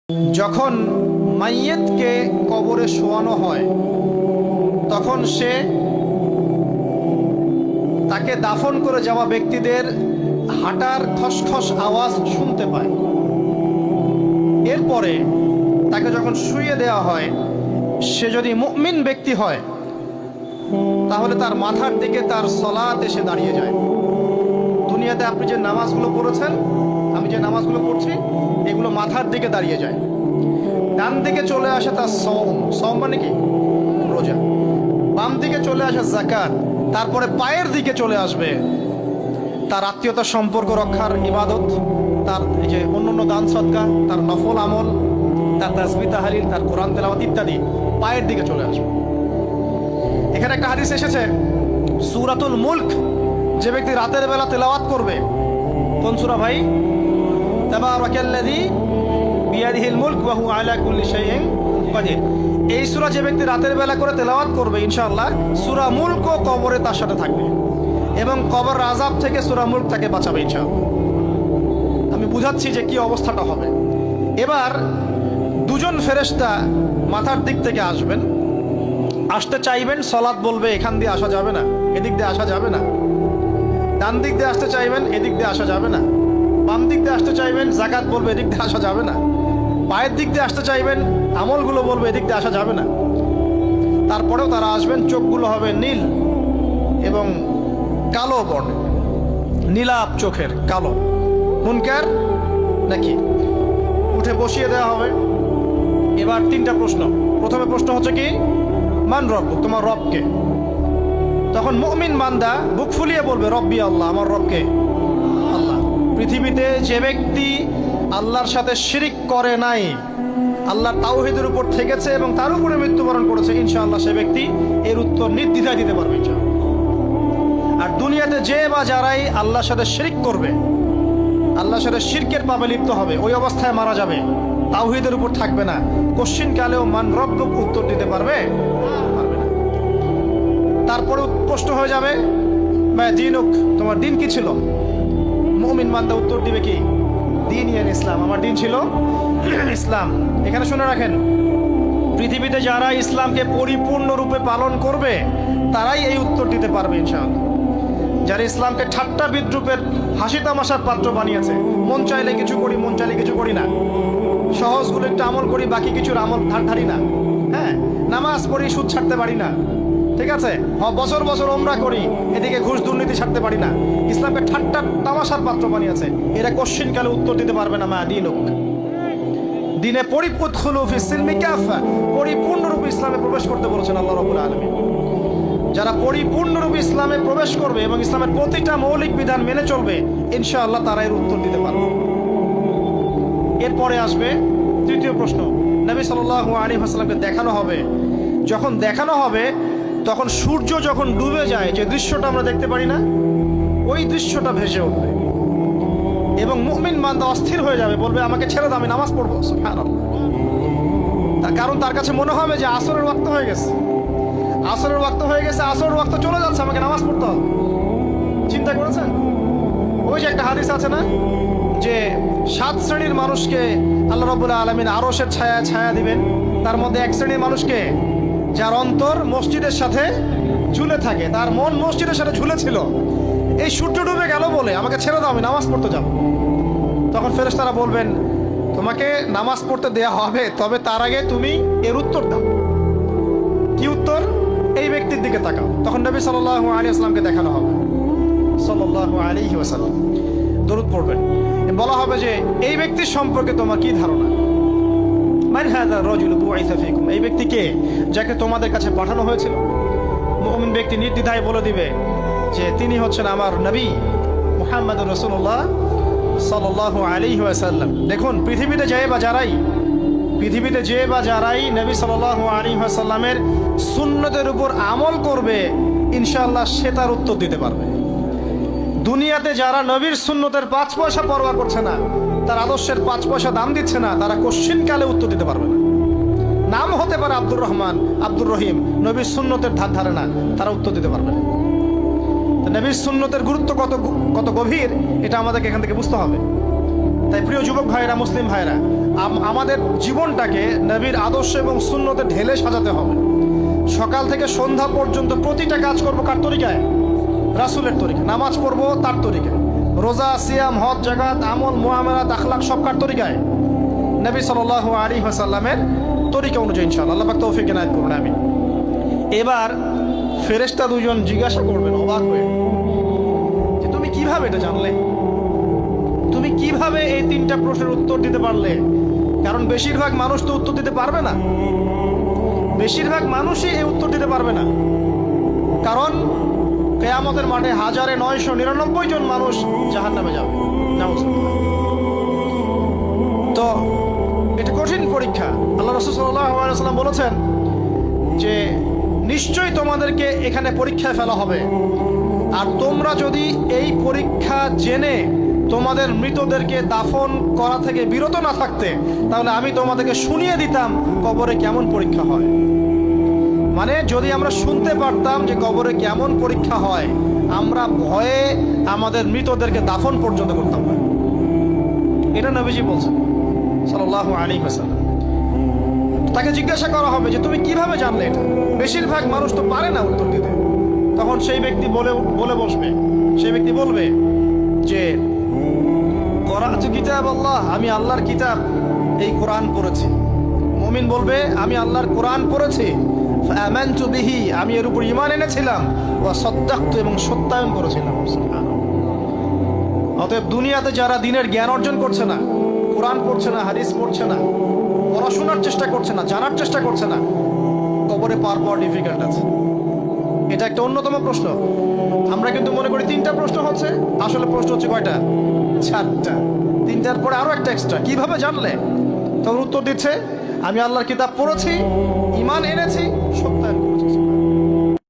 যখন মাইয়েতকে কবরে শোয়ানো হয় তখন সে তাকে দাফন করে যাওয়া ব্যক্তিদের হাঁটার খসখস আওয়াজ শুনতে পায়। এরপরে তাকে যখন শুইয়ে দেওয়া হয়, সে যদি মুমিন ব্যক্তি হয় তাহলে তার মাথার দিকে তার সলাত এসে দাঁড়িয়ে যায়। দুনিয়াতে আপনি যে নামাজগুলো পড়েছেন, আমি যে নামাজগুলো পড়ছি, এগুলো মাথার দিকে দাঁড়িয়ে যায়। ডান দিকে চলে আসে তার সওম মানে কি? রোজা। বাম দিকে চলে আসে যাকাত। তারপরে পায়ের দিকে চলে আসবে তার আত্মীয়তার সম্পর্ক রক্ষার ইবাদত, তার এই যে অন্যান্য দান সদকা, তার নফল আমল, তার তাসবিহ তাহলিল, তার কোরআন তেলাওয়াত ইত্যাদি পায়ের দিকে চলে আসবে। এখানে একটা হাদিস এসেছে, সূরাতুল মুলক যে ব্যক্তি রাতের বেলা তেলাওয়াত করবে, কোন সূরা ভাই? তাবারাকাল্লাযী বিয়াদিহিল মুলক ওয়া হুয়া আলা কুল্লি শাইইন কাদির। এই সূরা যে ব্যক্তি রাতের বেলা করে তেলাওয়াত করবে, ইনশাআল্লাহ সূরা মুলকও কবরে তার সাথে থাকবে এবং কবর আযাব থেকে সূরা মুলক তাকে বাঁচাবে ইনশাআল্লাহ। আমি বুঝাচ্ছি যে কি অবস্থাটা হবে। এবার দুজন ফেরেশতা মাথার দিক থেকে আসবেন, আসতে চাইবেন, সালাত বলবে এখান দিয়ে আসা যাবে না, এদিক দিয়ে আসা যাবে না। ডান দিক দিয়ে আসতে চাইবেন, এদিক দিয়ে আসা যাবে না। বাম দিক দিয়ে আসতে চাইবেন, যাকাত বলবে এদিক দিয়ে আসা যাবে না। পায়ের দিক দিয়ে আসতে চাইবেন, আমলগুলো বলবে এদিক দিয়ে আসা যাবে না। তারপরেও তারা আসবেন, চোখগুলো হবে নীল এবং কালো বর্ণে, নীলাপ চোখের, কালো। মুনকার নাকি? উঠে বসিয়ে দেওয়া হবে। এবার তিনটা প্রশ্ন। প্রথমে প্রশ্ন হচ্ছে কি, মান রব্বুক, তোমার রবকে? তখন মুমিন বান্দা বুক ফুলিয়ে বলবে রব্বি আল্লাহ, আমার রবকে আল্লাহ। পৃথিবীতে যে ব্যক্তি আল্লাহর সাথে শিরিক করে নাই, আল্লাহর তাওহীদের উপর থেকেছে এবং তার উপরে মৃত্যুবরণ করেছে, ইনশাআল্লাহ সে ব্যক্তি এর উত্তর নির্দ্বিধায় দিতে পারবে ইনশাআল্লাহ। আর দুনিয়াতে যে বা যারাই আল্লাহর সাথে শিরিক করবে, আল্লাহর সাথে শিরকের পাপে লিপ্ত হবে, ওই অবস্থায় মারা যাবে, তাওহীদের উপর থাকবে না, কোশ্চিন কালেও মান রব্বুক উত্তর দিতে পারবে না। তারপরে প্রশ্ন হয়ে যাবে মা দীনুক, তোমার দিন কি ছিল? মুমিন বান্দা উত্তর দিবে কি? দিন ইসলাম, আমার দিন ছিল ইসলাম। এখানে শুনে রাখেন, পৃথিবীতে যারা ইসলামকে পরিপূর্ণরূপে পালন করবে তারাই এই উত্তর দিতে পারবে ইনশাআল্লাহ। যারা ইসলামকে ঠাট্টা বিদ্রুপের হাসি তামাশার পাত্র বানিয়েছে, মন চাইলে কিছু করি, মন চাইলে কিছু করি না, সহজগুলো একটু আমল করি, বাকি কিছুর আমল ধারি না, হ্যাঁ, নামাজ পড়ি, সুদ ছাড়তে পারি না, ঠিক আছে, বছর বছর ওমরা করি, এদিকে ঘুষ দুর্নীতি ছাড়তে পারি না, ইসলামকে ঠাট্টা তামাশার পাত্র বানিয়েছে, এরা কোশ্চিন কালে উত্তর দিতে পারবে না মা দীনুক। দিনে পরিপূর্ণরূপে ইসলামে প্রবেশ করতে বলেছেন আল্লাহ রাব্বুল আলামিন। যারা পরিপূর্ণরূপে ইসলামে প্রবেশ করবে এবং ইসলামের প্রতিটা মৌলিক বিধান মেনে চলবে, ইনশাআল্লাহ তারা এর উত্তর দিতে পারবে। এরপরে আসবে তৃতীয় প্রশ্ন। নবী সাল্লাল্লাহু আলাইহি ওয়াসাল্লামকে দেখানো হবে। যখন দেখানো হবে তখন সূর্য যখন ডুবে যায়, যে দৃশ্যটা আমরা দেখতে পারি না, ওই দৃশ্যটা ভেসে উঠবে এবং মুমিন বান্দা অস্থির হয়ে যাবে, বলবে আমাকে ছেড়ে দাও, আমি নামাজ পড়বো। সুবহানাল্লাহ। তার কারণ তার কাছে মনে হবে যে আসরের ওয়াক্ত হয়ে গেছে, আসরের ওয়াক্ত হয়ে গেছে, আসরের ওয়াক্ত চলে যাচ্ছে, আমাকে নামাজ পড়তে হবে। চিন্তা করেছেন? ওই যে একটা হাদিস আছে না, যে 7 শ্রেণীর মানুষকে আল্লাহ রাব্বুল আলামিন আরশের ছায়া দিবেন। তার মধ্যে এক শ্রেণীর মানুষকে, যার অন্তর মসজিদের সাথে ঝুলে থাকে, তার মন মসজিদের সাথে ঝুলেছিল, এই সূর্য ডুবে গেল বলে আমাকে ছেড়ে দাও, আমি নামাজ পড়তে যাব। তখন ফেরেশতারা বলবেন তোমাকে নামাজ পড়তে দেয়া হবে, তবে তার আগে তুমি এর উত্তর দাও। কি উত্তর? এই ব্যক্তির দিকে তাকাও। তখন নবী সাল্লাল্লাহু আলাইহি ওয়াসাল্লামকে দেখানো হবে, সাল্লাল্লাহু আলাইহি ওয়াসাল্লাম দরুদ পড়বেন। বলা হবে যে এই ব্যক্তির সম্পর্কে তোমার কি ধারণা? মান হাযা রাজুলু বুইসা ফীকুম, এই ব্যক্তি কে, যাকে তোমাদের কাছে পাঠানো হয়েছিল? মুমিন ব্যক্তি নির্দ্বিধায় বলে দিবে যে তিনি হচ্ছেন আমার নবী মুহাম্মদুর রাসূলুল্লাহ সাল্লাল্লাহু আলাইহি ওয়াসাল্লাম। দেখুন, পৃথিবীতে যে বা যারাই নবী সাল্লাল্লাহু আলাইহি ওয়াসাল্লামের সুন্নতের উপর আমল করবে, ইনশাআল্লাহ সে তার উত্তর দিতে পারবে। দুনিয়াতে যারা নবীর সুন্নতের 5 পয়সা পরোয়া করছে না, তার আদর্শের 5 পয়সা দাম দিচ্ছে না, তারা কোশ্চিন কালে উত্তর দিতে পারবে না। নাম হতে পারে আব্দুর রহমান, আব্দুর রহিম, নবীর সুন্নতের ধার ধারে না, তারা উত্তর দিতে পারবে না। নবীর সুন্নতের গুরুত্ব কত গভীর, এটা আমাদেরকে এখান থেকে বুঝতে হবে। তাই প্রিয় যুবক ভাইরা, মুসলিম ভাইরা, আমাদের জীবনটাকে নবীর আদর্শ এবং সুন্নতে ঢেলে সাজাতে হবে। সকাল থেকে সন্ধ্যা পর্যন্ত প্রতিটা কাজ করবো কার তরিকায়? রাসূলের তরিকা। নামাজ পড়বো তার তরিকায়, রোজা, সিয়াম, হজ, জাকাত, আমল, মুআমালাত, আখলাক সব কার তরিকায়? নবী সাল্লাল্লাহু আলাইহি ওয়াসাল্লামের তরিকা অনুযায়ী ইনশাআল্লাহ। আল্লাহ পাক তৌফিক এনায়েত করুন, আমিন। এবার ফেরেশতা দুজন জিজ্ঞাসা করবেন অবাক হয়ে যে তুমি কিভাবে এটা জানলে? তুমি কিভাবে এই তিনটা প্রশ্নের উত্তর দিতে পারলে? কারণ বেশিরভাগ মানুষ তো উত্তর দিতে পারবে না, বেশিরভাগ মানুষই এই উত্তর দিতে পারবে না। কারণ কিয়ামতের মাঠে 1999 জন মানুষ জাহান্নামে যাবে। নাউজুবিল্লাহ। তো এটা কঠিন পরীক্ষা। আল্লাহ রাসূল সাল্লাল্লাহু আলাইহি ওয়াসাল্লাম বলেছেন যে নিশ্চয়ই তোমাদেরকে এখানে পরীক্ষায় ফেলা হবে, আর তোমরা যদি এই পরীক্ষা জেনে তোমাদের মৃতদেরকে দাফন করা থেকে বিরত না থাকতে, তাহলে আমি তোমাদেরকে শুনিয়ে দিতাম কবরে কেমন পরীক্ষা হয়। মানে যদি আমরা শুনতে পারতাম যে কবরে কেমন পরীক্ষা হয়, আমরা ভয়ে আমাদের মৃতদেরকে দাফন পর্যন্ত করতাম না। এটা নবীজি বলছেন সাল্লাল্লাহু আলাইহি ওয়াসাল্লাম। তাকে জিজ্ঞাসা করা হবে যে তুমি কিভাবে জানলে এটা? বেশিরভাগ মানুষ তো পারে না উত্তর দিতে। তখন সেই ব্যক্তি বলে বসবে, সেই ব্যক্তি বলবে যে করাতু কিতাব আল্লাহ, আমি আল্লাহর কিতাব এই কোরআন পড়েছি। মুমিন বলবে আমি আল্লাহর কোরআন পড়েছি, ফাআমানতু বিহি, আমি এর উপর ঈমান এনেছিলাম, ওয়া সাদ্দাকতু, এবং সত্যায়ন করেছিলাম। অতএব দুনিয়াতে যারা দিনের জ্ঞান অর্জন করছে না, কোরআন পড়ছে না, হাদিস পড়ছে না, পড়াশোনার চেষ্টা করছে না, জানার চেষ্টা করছে না, কবরে পাওয়া ডিফিকাল্ট আছে। এটা একটা অন্যতম প্রশ্ন। আমরা কিন্তু মনে করি তিনটা প্রশ্ন হচ্ছে, আসলে প্রশ্ন হচ্ছে কয়টা? 4টা। তিনটার পরে আরো একটা এক্সট্রা। কিভাবে জানলে? তখন উত্তর দিচ্ছে আমি আল্লাহর কিতাব পড়েছি, ঈমান এনেছি, সত্যায়ন